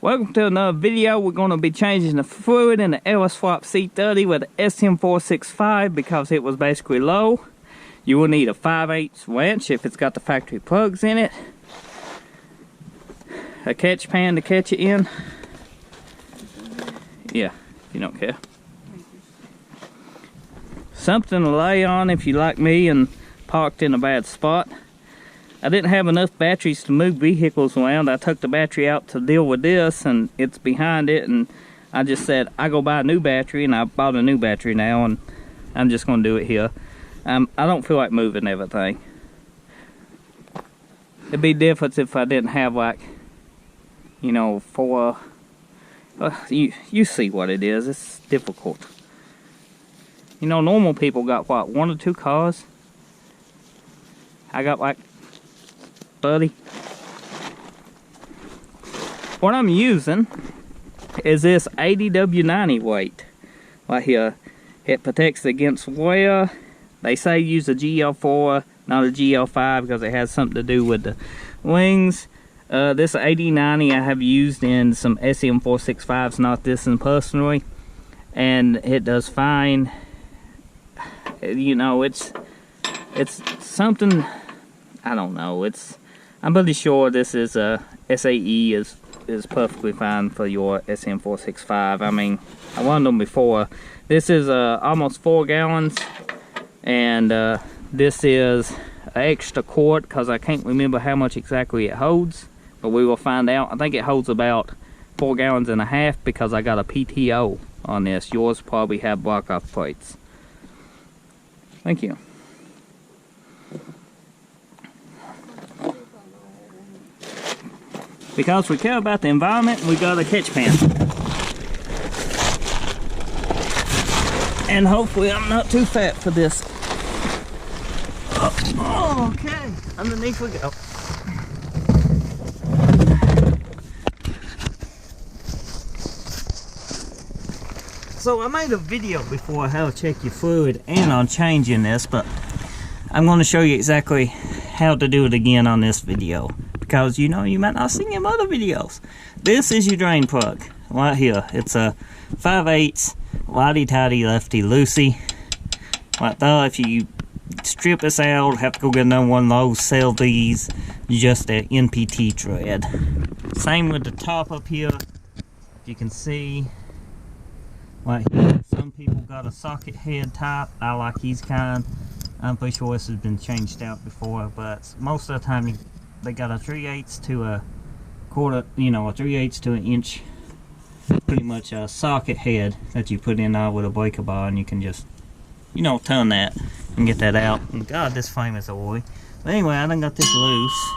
Welcome to another video. We're going to be changing the fluid in the LS Swap C30 with the SM465 because it was basically low. You will need a 5/8 wrench if it's got the factory plugs in it. A catch pan to catch it in. Yeah, if you don't care. Something to lay on if you like me and parked in a bad spot. I didn't have enough batteries to move vehicles around. I took the battery out to deal with this and it's behind it, and I just said I go buy a new battery, and I bought a new battery now, and I'm just going to do it here. I don't feel like moving everything. It'd be different if I didn't have, like, you know, you see what it is. It's difficult. You know, normal people got what, 1 or 2 cars? I got like 30. What I'm using is this 80W90 weight right here. It protects against wear. They say use a GL4, not a GL5, because it has something to do with the wings. This 8090 I have used in some SM465s, not this one personally, and it does fine. You know, it's something, I don't know, I'm pretty sure this is a SAE is perfectly fine for your SM465. I mean, I run them before. This is almost 4 gallons, and this is an extra quart because I can't remember how much exactly it holds, but we will find out. I think it holds about 4 gallons and a half because I got a PTO on this. Yours probably have block-off plates. Thank you. Because we care about the environment, we got a catch pan. And hopefully I'm not too fat for this. Oh, okay, underneath we go. So I made a video before how to check your fluid and on changing this, but I'm going to show you exactly how to do it again on this video. Because, you know, you might not see in other videos. This is your drain plug right here. It's a 5/8 righty-tighty, lefty-loosey. Right there. If you strip this out, have to go get another one of those, sell these, just an NPT thread. Same with the top up here. You can see right here, some people got a socket head type. I like these kind. I'm pretty sure this has been changed out before, but most of the time they got a 3/8 to a quarter, you know, a 3/8 to an inch, pretty much a socket head that you put in there with a breaker bar, and you can just, you know, turn that and get that out. And God, this frame is oily. But anyway, I done got this loose,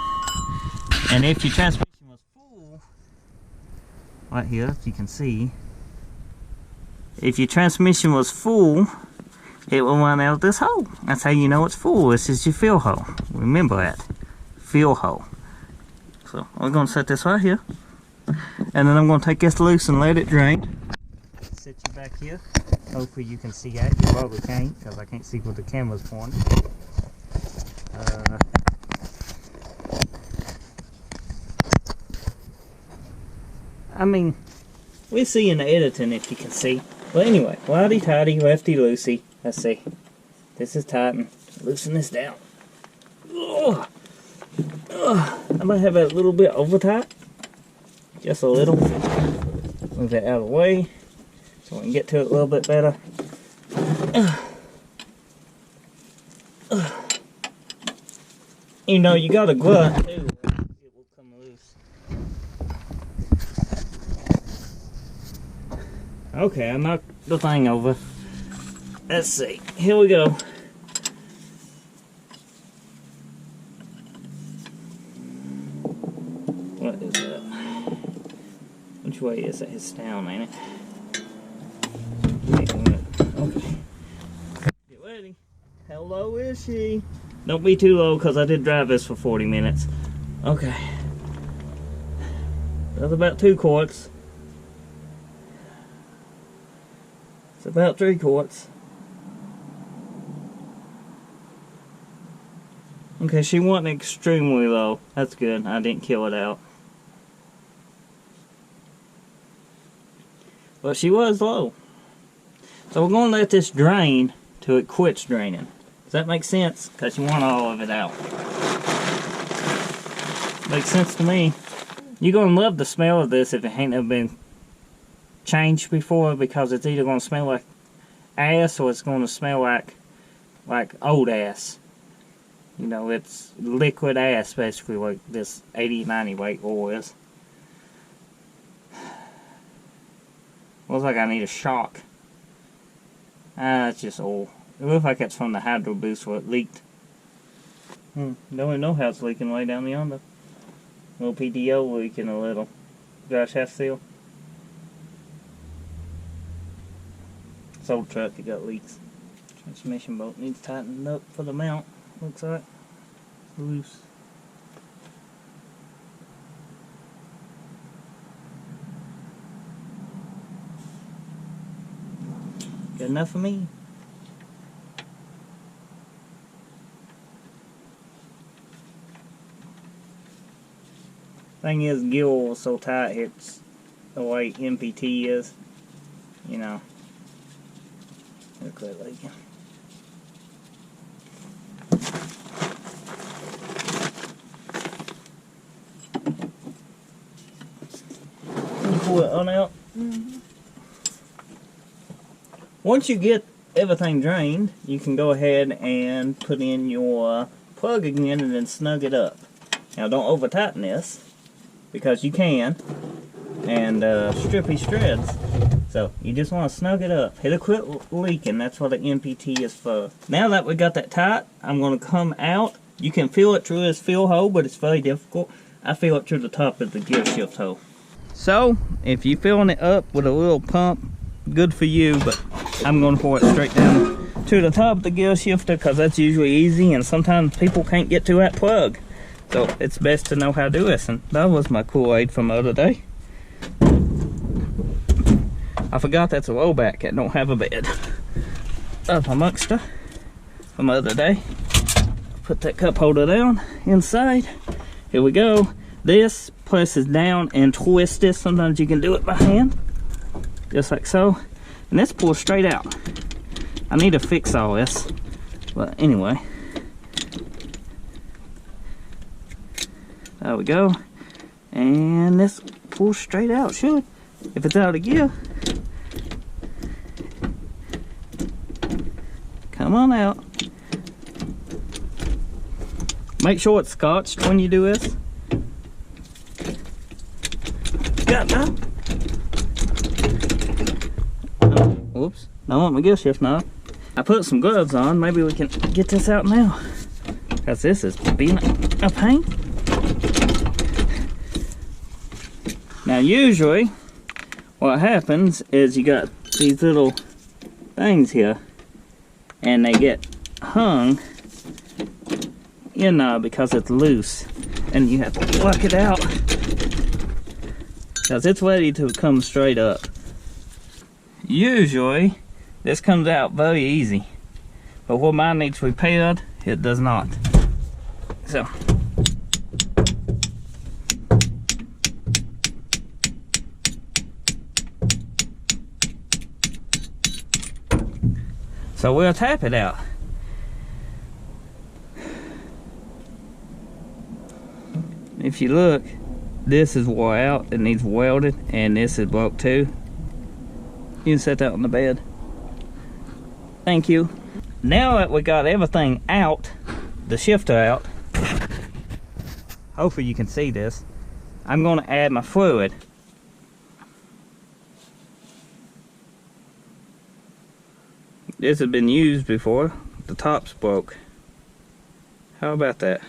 and if your transmission was full, right here, if you can see, if your transmission was full, it will run out of this hole. That's how you know it's full. This is your fill hole. Remember that. Fill hole. So we're going to set this right here, and then I'm going to take this loose and let it drain. Set you back here. Hopefully you can see that. You probably can't, because I can't see where the camera's pointing. I mean, we'll see in the editing if you can see. But anyway, righty-tighty, lefty-loosey. Let's see. This is tight, and loosen this down. Ugh. I might have it a little bit over tight. Just a little. Move that out of the way so we can get to it a little bit better. You know, you got a grunt too. It will come loose. Okay, I knocked the thing over. Let's see. Here we go. What is that? Which way is it? It's down, ain't it? Okay. Get ready. How low is she? Don't be too low, because I did drive this for 40 minutes. Okay. That's about 2 quarts. It's about 3 quarts. Okay, she wasn't extremely low. That's good. I didn't kill it out. but she was low. So we're going to let this drain till it quits draining. Does that make sense? Because you want all of it out. Makes sense to me. You're going to love the smell of this if it ain't never been changed before, because it's either going to smell like ass or it's going to smell like old ass. You know, it's liquid ass basically, like this 80-90 weight oil is. Looks like I need a shock. It's just oil. It looks like it's from the hydro boost where it leaked. Don't even know how it's leaking way down yonder. Little PTO leaking a little. Josh half seal. This old truck, it got leaks. Transmission bolt needs tightened up for the mount. Looks like it's loose. Good enough for me. Thing is, gear oil is so tight, it's the way MPT is, you know. It'll quit leaking. Pull it on out. Once you get everything drained, you can go ahead and put in your plug again and then snug it up. Now don't over tighten this, because you can, and strippy shreds. So you just want to snug it up. It'll quit leaking. That's what the MPT is for. Now that we got that tight, I'm going to come out. You can feel it through this fill hole, but it's very difficult. I feel it through the top of the gear shift hole. So if you're filling it up with a little pump, good for you, but I'm going to pour it straight down to the top of the gear shifter, because that's usually easy, and sometimes people can't get to that plug. So it's best to know how to do this, and that was my Kool-Aid from the other day. I forgot that's a low back that don't have a bed. Up amongst her from the other day. Put that cup holder down inside. Here we go. This presses down and twists this. Sometimes you can do it by hand, just like so. And this pulls straight out. I need to fix all this, but anyway. There we go. And this pulls straight out, should. If it's out of gear. Come on out. Make sure it's scotched when you do this. Got that. Whoops. I want my gear shift knob. I put some gloves on. Maybe we can get this out now, because this is being a pain. Now usually what happens is you got these little things here, and they get hung in because it's loose, and you have to pluck it out because it's ready to come straight up. Usually this comes out very easy, but where mine needs repaired, it does not. So we'll tap it out. If you look, this is wore out, it needs welded, and this is broke too. You can set that on the bed. Thank you. Now that we got everything out, the shifter out, hopefully you can see this, I'm going to add my fluid. This has been used before. The top's broke. How about that?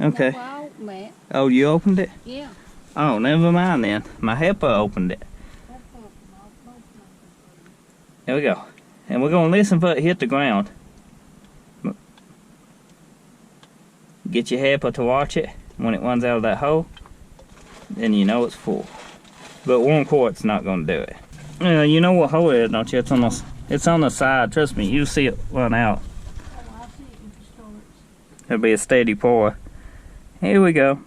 Okay. Oh, you opened it? Yeah. Oh, never mind then. My helper opened it. There we go. And we're going to listen for it to hit the ground. Get your helper to watch it. When it runs out of that hole, then you know it's full. But 1 quart's not going to do it. Yeah, you know what hole it is, don't you? It's on the side. Trust me, you'll see it run out. Oh, I'll see it if it starts. It'll be a steady pour. Here we go.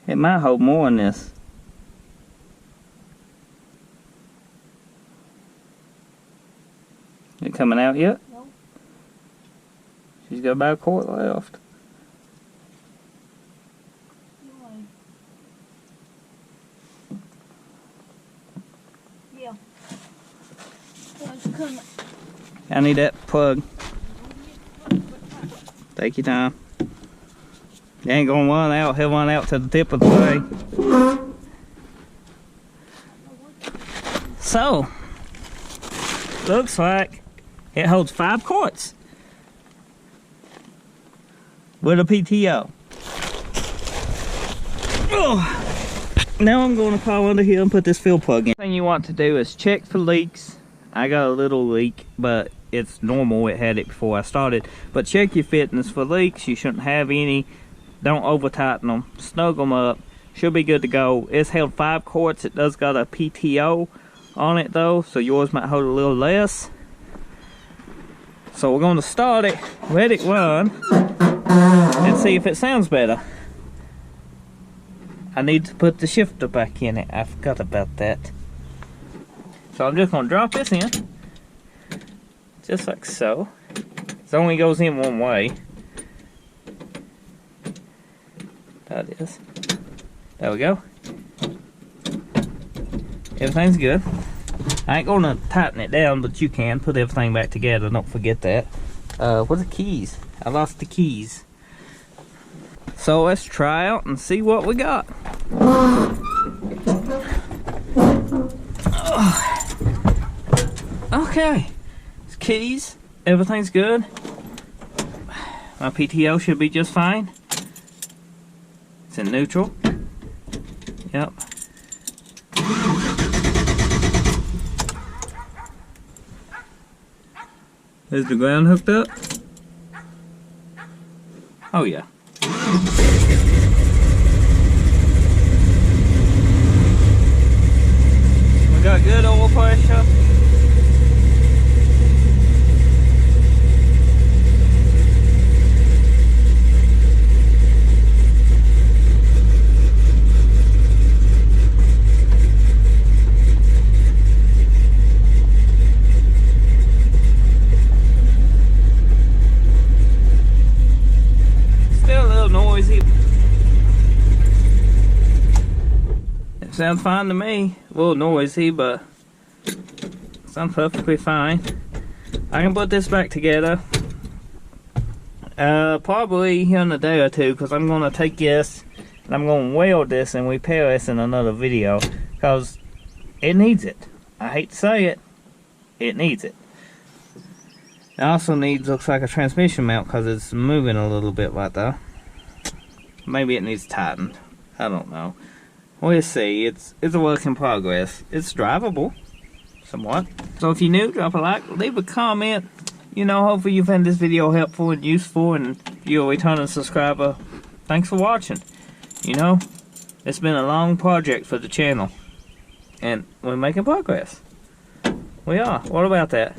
It might hold more in this. It coming out yet? No. She's got about a quart left. Yeah. It's coming. I need that plug. Take your time. You ain't gonna run out. He'll run out to the tip of the way. So, looks like it holds 5 quarts with a PTO. Oh, now I'm going to call under here and put this fill plug in. The thing you want to do is check for leaks. I got a little leak, but it's normal. It had it before I started. But check your fittings for leaks. You shouldn't have any. Don't over tighten them. Snug them up. Should be good to go. It's held 5 quarts. It does got a PTO on it though, so yours might hold a little less. So we're going to start it, let it run, and see if it sounds better. I need to put the shifter back in it. I forgot about that. So I'm just going to drop this in, just like so. It only goes in one way. That is. There we go. Everything's good. I ain't gonna tighten it down, but you can put everything back together. Don't forget that. What are the keys? I lost the keys. So let's try out and see what we got. Okay, it's keys. Everything's good. My PTO should be just fine. It's in neutral. Yep. Is the ground hooked up? Oh yeah. We got good oil pressure. Sounds fine to me. A little noisy, but sounds perfectly fine. I can put this back together probably in a day or two, because I'm going to take this and I'm going to weld this and repair this in another video, because it needs it. I hate to say it, it needs it. It also needs, looks like, a transmission mount, because it's moving a little bit right there. Maybe it needs tightened. I don't know. We'll see. It's a work in progress. It's drivable, somewhat. So if you're new, drop a like, leave a comment. You know, hopefully you found this video helpful and useful, and if you're a returning subscriber, thanks for watching. You know, it's been a long project for the channel, and we're making progress. We are. What about that?